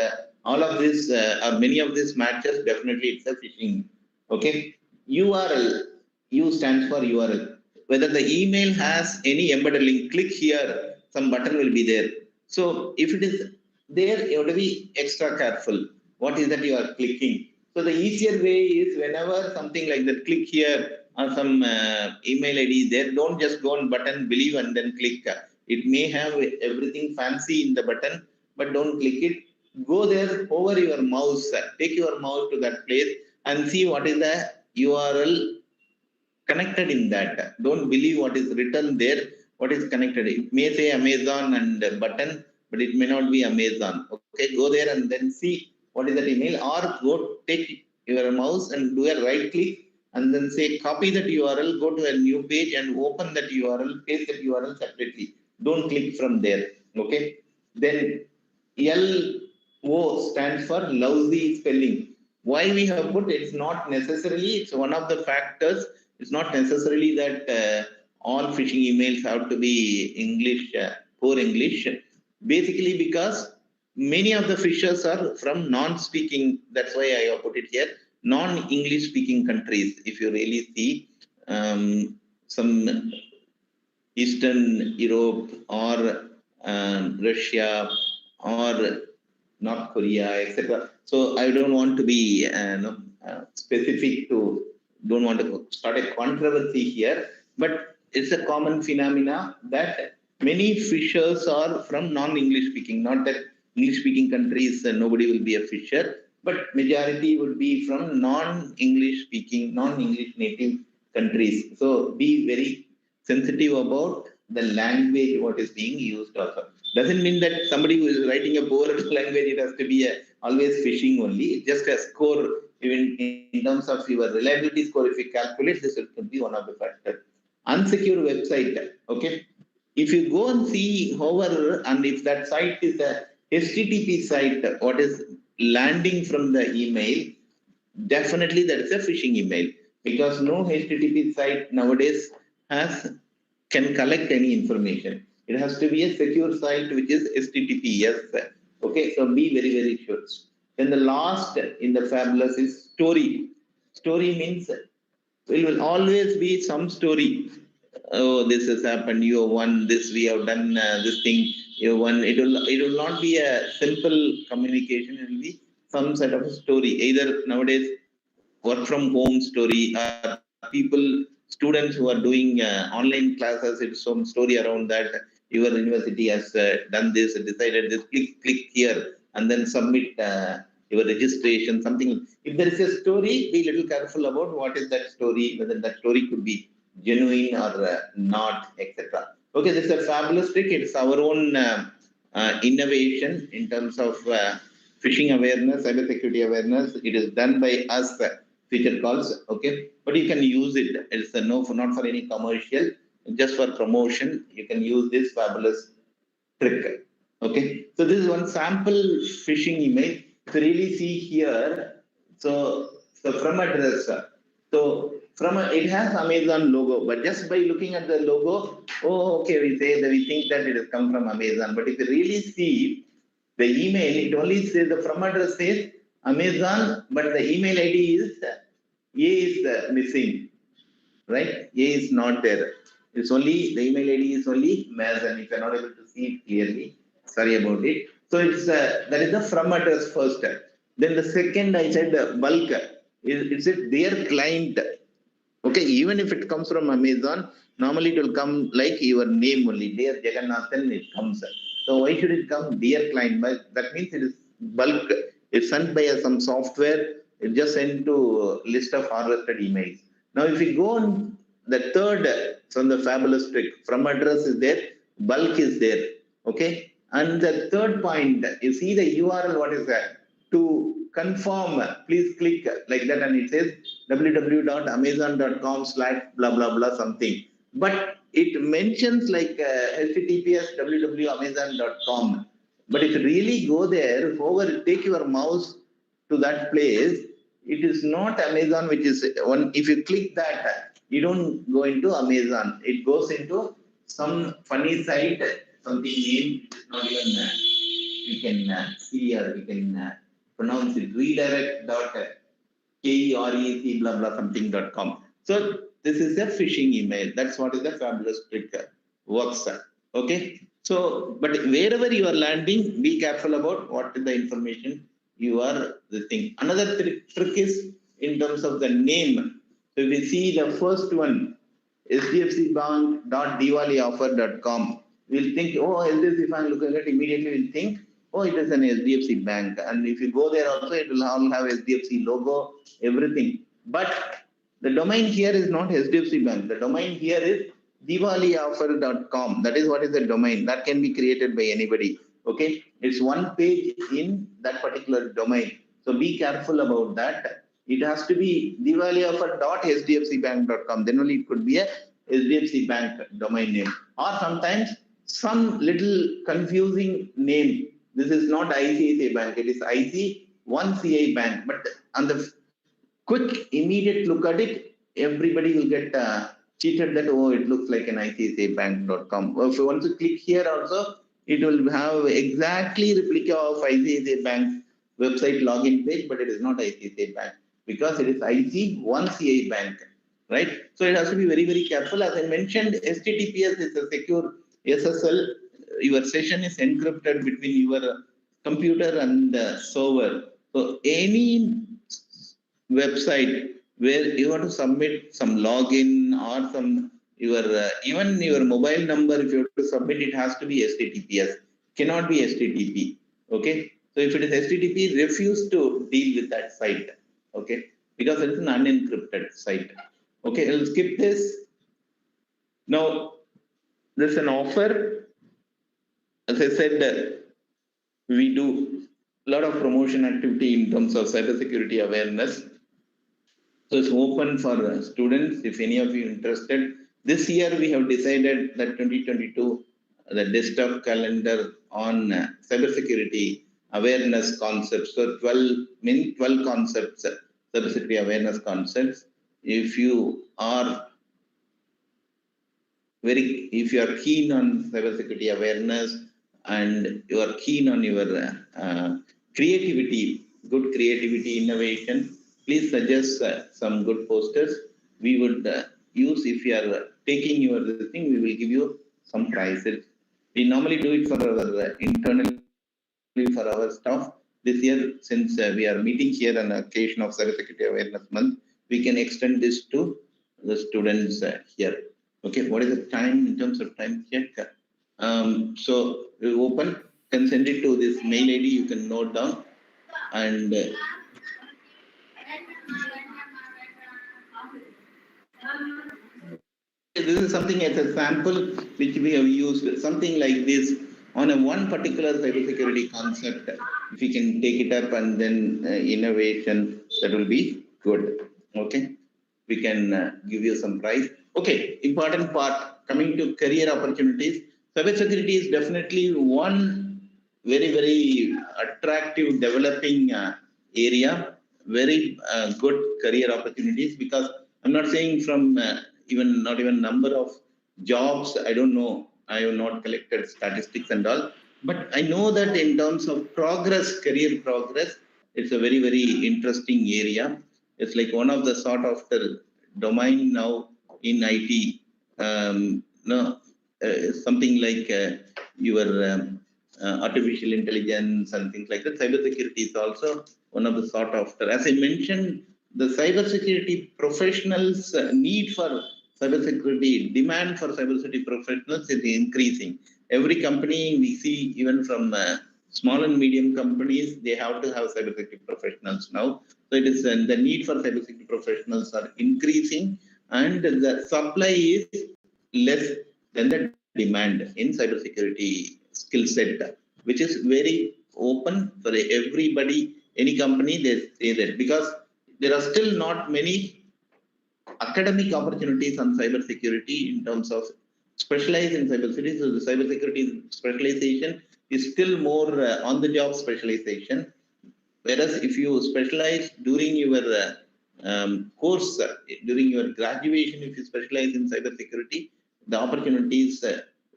Speaker 3: all of this or many of these matches, definitely it's a phishing. Okay. URL, U stands for URL. Whether the email has any embedded link, click here, some button will be there. So if it is there, you have to be extra careful. What is that you are clicking? So the easier way is whenever something like that, click here or some email ID there, don't just go on button, believe and then click. It may have everything fancy in the button, but don't click it. Go there, over your mouse, take your mouse to that place and see what is the URL connected in that. Don't believe what is written there, what is connected. It may say Amazon and button, but it may not be Amazon. Okay, go there and then see what is that email, or go take your mouse and do a right click and then say copy that URL, go to a new page and open that URL, paste that URL separately. Don't click from there. Okay. Then LO stands for lousy spelling. Why we have put it's not necessarily, it's one of the factors. It's not necessarily that all phishing emails have to be English, poor English. Basically, because many of the phishers are from non-speaking, that's why I have put it here, non-English speaking countries. If you really see some Eastern Europe or Russia or North Korea, etc. So I don't want to be specific to, don't want to start a controversy here, but it's a common phenomena that many fishers are from non-English speaking. Not that English speaking countries nobody will be a fisher, but majority would be from non-English speaking, non-English native countries. So be very sensitive about the language what is being used also. Doesn't mean that somebody who is writing a poor language, it has to be always phishing only. It's just a score, even in terms of your reliability score, if you calculate, this could be one of the factors. Unsecure website, okay? If you go and see, however, and if that site is a HTTP site, what is landing from the email, definitely that is a phishing email, because no HTTP site nowadays can collect any information. It has to be a secure site which is HTTPS. Okay, so be very, very sure. Then the last in the fabulous is story. Story means it will always be some story. Oh, this has happened. You have won this. We have done this thing. You have won. It will not be a simple communication. It will be some sort of a story. Either nowadays work from home story, people, students who are doing online classes, it's some story around that. Your university has done this, decided this, click here and then submit your registration, something. If there is a story, be little careful about what is that story, whether that story could be genuine or not, etc. Okay, this is a fabulous trick. It's our own innovation in terms of phishing awareness, cyber security awareness. It is done by us, FutureCalls. Okay, but you can use it. It's no for not for any commercial, just for promotion. You can use this fabulous trick. Okay, so this is one sample phishing email. If you really see here, so from address, so it has Amazon logo, but just by looking at the logo, oh, okay, we think that it has come from Amazon. But if you really see the email, it only says the from address says Amazon, but the email ID is A is missing, right? A is not there. It's only the email ID is only Amazon. If you're not able to see it clearly, sorry about it. So it's that is the from address first. Then the second I said bulk. It's a their client. Okay, even if it comes from Amazon, normally it will come like your name only. Dear Jeganathan, it comes. So why should it come dear client? But that means it is bulk. It's sent by some software. It just sent to list of harvested emails. Now, if we go on the third from the fabulous trick, from address is there, bulk is there. Okay, and the third point, you see the URL. What is that? To confirm, please click like that, and it says www.amazon.com/blah blah blah something. But it mentions like https www.amazon.com. But if you really go there, take your mouse to that place, it is not Amazon, which is one. If you click that, you don't go into Amazon. It goes into some funny site, something name not even we can see or we can pronounce it. Redirect.kerec blah blah something.com. So this is a phishing email. That's what is the fabulous trick works. Okay. So, but wherever you are landing, be careful about what is the information you are the thing. Another trick is in terms of the name. So if we see the first one, sdfcbank.diwalioffer.com, we'll think, oh, if I'm looking at immediately we'll think, oh, it is an SDFC bank. And if you go there also, it will all have SDFC logo, everything. But the domain here is not SDFC bank. The domain here is diwalioffer.com. That is what is the domain. That can be created by anybody. Okay, it's one page in that particular domain. So be careful about that. It has to be diwalioffer.sdfcbank.com. Then only it could be a SDFC bank domain name. Or sometimes some little confusing name. This is not ICICI Bank. It is IC1CI Bank. But on the quick, immediate look at it, everybody will get cheated that, oh, it looks like an ICICIbank.com. If you want to click here also, it will have exactly replica of ICICI Bank website login page, but it is not ICICI Bank because it is IC1CI Bank, right? So it has to be very, very careful. As I mentioned, HTTPS is a secure SSL. Your session is encrypted between your computer and the server. So any website where you want to submit some login or some even your mobile number, if you have to submit, it has to be HTTPS, cannot be HTTP. Okay, so if it is HTTP, refuse to deal with that site. Okay, because it is an unencrypted site. Okay, I'll skip this. Now there's an offer. As I said, we do a lot of promotion activity in terms of cybersecurity awareness. So it's open for students, if any of you interested. This year we have decided that 2022, the desktop calendar on cybersecurity awareness concepts. So 12 concepts, cybersecurity awareness concepts. If you are keen on cybersecurity awareness and you are keen on your creativity, good creativity, innovation, please suggest some good posters. We would use, if you are taking your thing, we will give you some prizes. We normally do it for our internally for our staff. This year, since we are meeting here on occasion of Cybersecurity Awareness Month, we can extend this to the students here. Okay, what is the time in terms of time check? So we open, can send it to this mail ID, you can note down. And this is something as a sample which we have used, something like this on a one particular cybersecurity concept. If we can take it up and then innovation, that will be good. Okay, we can give you some prize. Okay, important part coming to career opportunities. Cybersecurity is definitely one very attractive developing area, very good career opportunities, because I'm not saying from not even number of jobs, I don't know, I have not collected statistics and all, but I know that in terms of progress, career progress, it's a very interesting area. It's like one of the sort of the domain now in IT. No, something like your artificial intelligence and things like that. Cybersecurity is also one of the sort of, as I mentioned, the cybersecurity professionals need for cybersecurity, demand for cybersecurity professionals is increasing. Every company we see, even from small and medium companies, they have to have cybersecurity professionals now. So it is the need for cybersecurity professionals are increasing, and the supply is less than the demand in cybersecurity skill set, which is very open for everybody. Any company, they say that, because there are still not many academic opportunities on cybersecurity in terms of specialize in cybersecurity. So the cybersecurity specialization is still more on-the-job specialization. Whereas if you specialize during your course, during your graduation, if you specialize in cybersecurity, the opportunities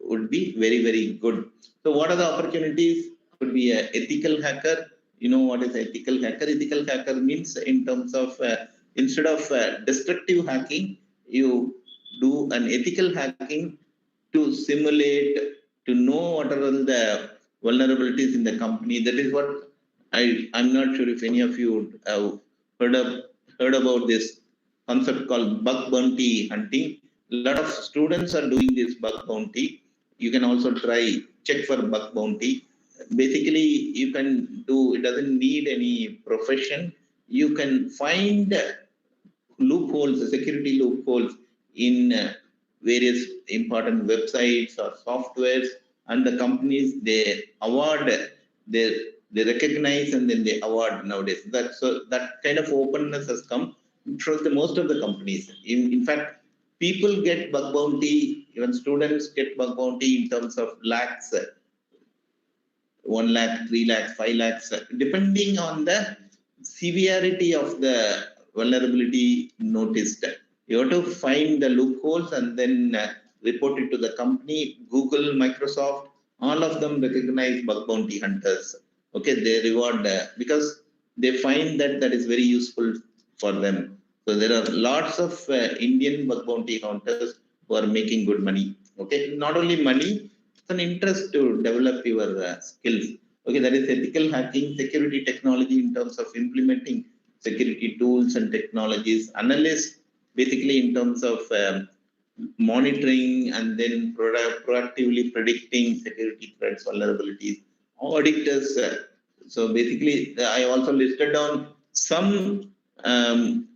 Speaker 3: would be very good. So what are the opportunities? Could be an ethical hacker. You know what is ethical hacker? Ethical hacker means, in terms of instead of destructive hacking, you do an ethical hacking to simulate, to know what are the vulnerabilities in the company. That is what I'm not sure if any of you have heard about this concept called bug bounty hunting. A lot of students are doing this bug bounty. You can also try, check for bug bounty. Basically, you can do, it doesn't need any profession. You can find loopholes, security loopholes in various important websites or softwares, and the companies, they award, they they recognize and then they award nowadays. That kind of openness has come from the most of the companies. In fact, people get bug bounty, even students get bug bounty in terms of lakhs, 1 lakh, 3 lakhs, 5 lakhs, depending on the severity of the vulnerability noticed. You have to find the loopholes and then report it to the company. Google, Microsoft, all of them recognize bug bounty hunters. Okay, they reward because they find that that is very useful for them. So there are lots of Indian bug bounty hunters who are making good money. Okay, not only money, it's an interest to develop your skills. Okay, that is ethical hacking, security technology in terms of implementing security tools and technologies, analysts basically in terms of monitoring and then proactively predicting security threats, vulnerabilities, auditors. So basically, I also listed down some um,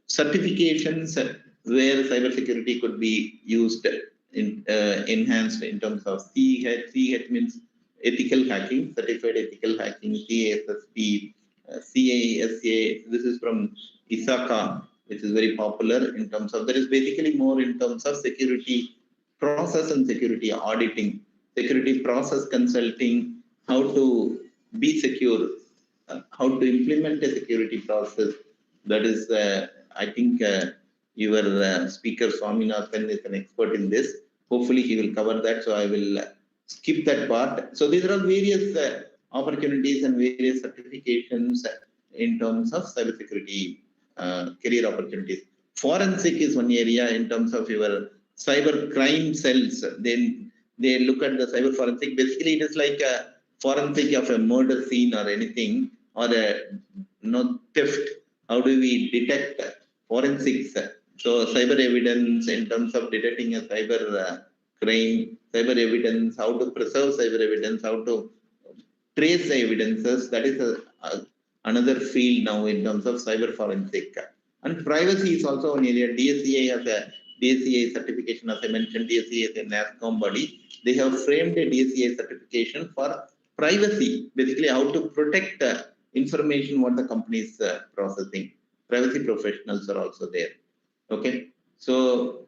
Speaker 3: certifications where cybersecurity could be used in enhanced in terms of CH. CH means ethical hacking, certified ethical hacking, CASSP, CASA. This is from ISACA, which is very popular in terms of, that is basically more in terms of security process and security auditing, security process consulting, how to be secure, how to implement a security process. That is, I think your speaker Swaminathan is an expert in this. Hopefully he will cover that, so I will skip that part. So these are all various opportunities and various certifications in terms of cybersecurity career opportunities. Forensic is one area in terms of your cyber crime cells. Then they look at the cyber forensic. Basically, it is like a forensic of a murder scene or anything, or a theft. How do we detect forensics? So cyber evidence in terms of detecting a cyber crime, cyber evidence, how to preserve cyber evidence, how to trace the evidences. That is another field now in terms of cyber forensic. And privacy is also an area. DSCA has a DSCA certification, as I mentioned. DSCA is a NASCOM body. They have framed a DSCA certification for privacy, basically how to protect information what the company is processing. Privacy professionals are also there. Okay, so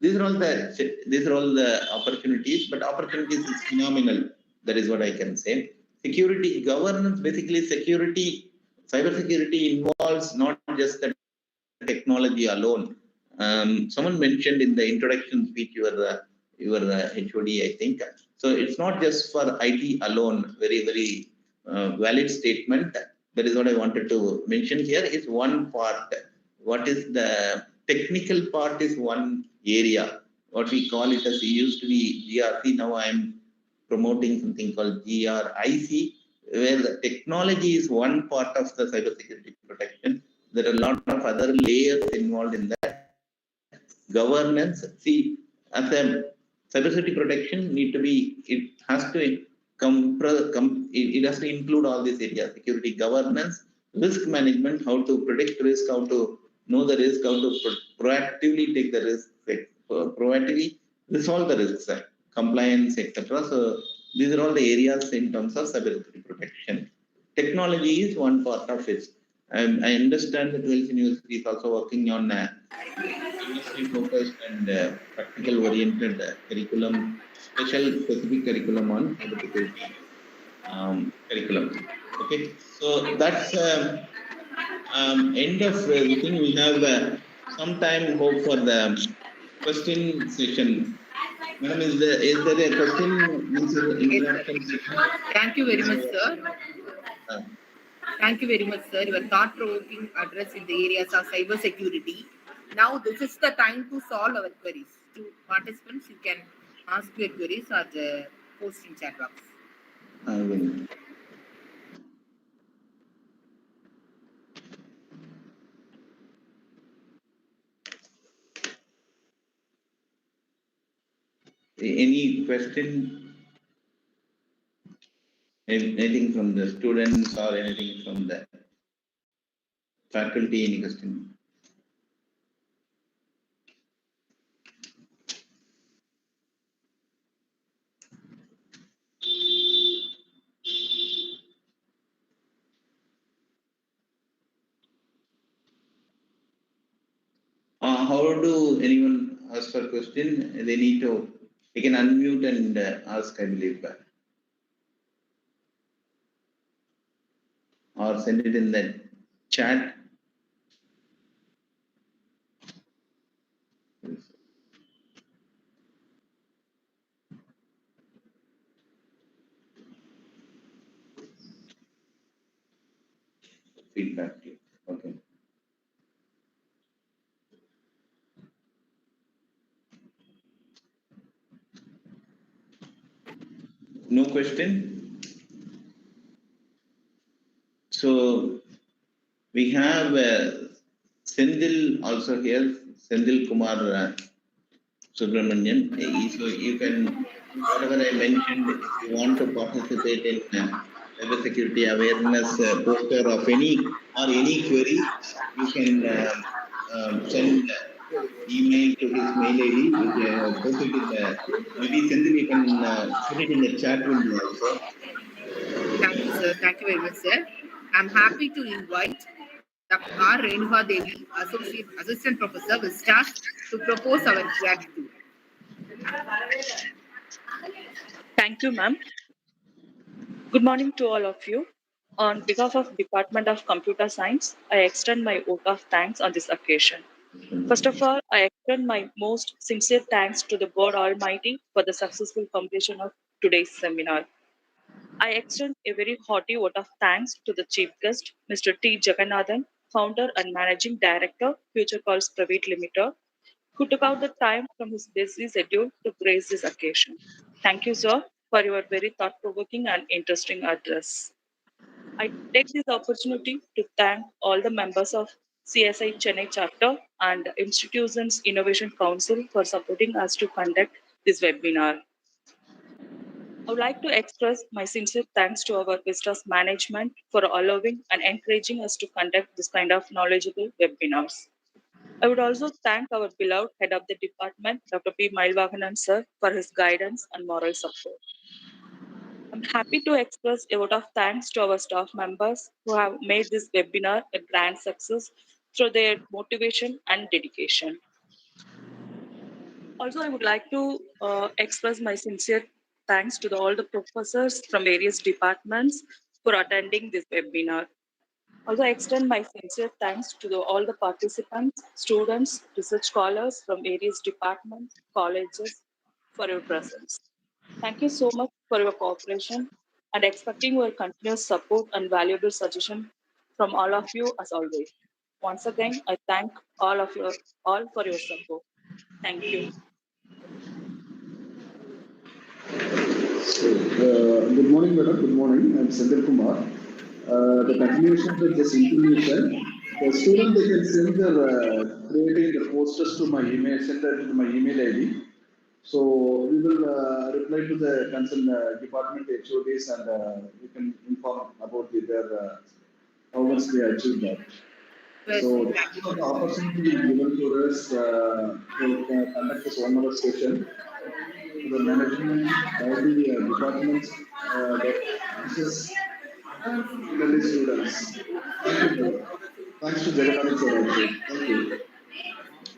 Speaker 3: these are all the opportunities, but opportunities is phenomenal. That is what I can say. Security governance, basically security, cyber security involves not just the technology alone. Someone mentioned in the introduction speech, your HOD, I think. So it's not just for IT alone. Very, very valid statement. That is what I wanted to mention here. Is one part. What is the technical part is one area. What we call it as it used to be GRC. Now I am promoting something called GRIC, where the technology is one part of the cybersecurity protection. There are a lot of other layers involved in that. Governance, see, as a cybersecurity protection need to be, it has to it has to include all these areas: security, governance, risk management, how to predict risk, how to know the risk, how to proactively take the risk, proactively resolve the risks, compliance, etc. So these are all the areas in terms of cybersecurity protection. Technology is one part of it. I understand that Wales University is also working on industry focused and practical oriented curriculum, specific curriculum on cybersecurity curriculum. Okay, so that's end of the thing. We have some time hope for the question session. Madam, is there a question? Interaction session?
Speaker 2: Thank you very much, sir. Thank you very much, sir. Your thought-provoking address in the areas of cyber security. Now, this is the time to solve our queries. To participants, you can ask your queries or the post in chat box.
Speaker 3: I will. Any question? Anything from the students or anything from the faculty? Any question? How do anyone ask for question? They need to, they can unmute and ask, I believe, or send it in the chat. Feedback. Okay. No question. So we have Sendil also here, Sendil Kumar Subramanian. So you can, whatever I mentioned, if you want to participate in cybersecurity awareness poster of any or any query, you can send email to his mail ID. You can post it in the, maybe Sendil, you can put it in the chat window also.
Speaker 2: Thank you, sir. Thank you very much, sir. I'm happy to invite Dr. R. Renuka Devi, Associate Assistant Professor with staff to propose our gratitude.
Speaker 4: Thank you, ma'am. Good morning to all of you. On behalf of Department of Computer Science, I extend my vote of thanks on this occasion. First of all, I extend my most sincere thanks to the God Almighty for the successful completion of today's seminar. I extend a very hearty vote of thanks to the chief guest, Mr. T. Jeganathan, founder and managing director, FutureCalls Private Limited, who took out the time from his busy schedule to grace this occasion. Thank you, sir, for your very thought provoking and interesting address. I take this opportunity to thank all the members of CSI Chennai chapter and Institutions Innovation Council for supporting us to conduct this webinar. I would like to express my sincere thanks to our Vistas management for allowing and encouraging us to conduct this kind of knowledgeable webinars. I would also thank our beloved head of the department, Dr. P. Mailvaganan sir, for his guidance and moral support. I'm happy to express a vote of thanks to our staff members who have made this webinar a grand success through their motivation and dedication. Also, I would like to express my sincere thanks to all the professors from various departments for attending this webinar. Also, I extend my sincere thanks to all the participants, students, research scholars from various departments, colleges for your presence. Thank you so much for your cooperation and expecting your continuous support and valuable suggestion from all of you as always. Once again, I thank all for your support. Thank you.
Speaker 5: So, good morning, madam. Good morning. I'm Sandhir Kumar. The continuation of this information, the student they can send their creating the posters to my email, send that to my email ID. So we will reply to the concerned department HODs and we can inform about their how much they achieved that.
Speaker 2: Well,
Speaker 5: So
Speaker 2: thank you
Speaker 5: for
Speaker 2: so
Speaker 5: the
Speaker 2: much.
Speaker 5: opportunity given to us to conduct this 1 hour session, to the management, all the departments, the officers, and the students. Thank you, sir. Thanks to Jeganathan sir also. Thank you.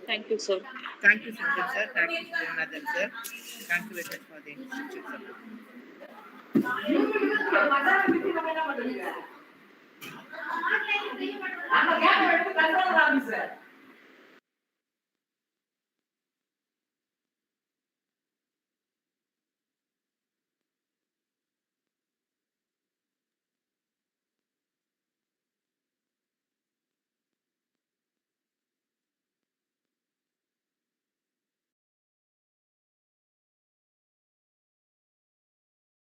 Speaker 4: Thank you, sir.
Speaker 2: Thank you, Sandhir sir. Thank you, Jeganathan sir. Thank you very much for the institution support.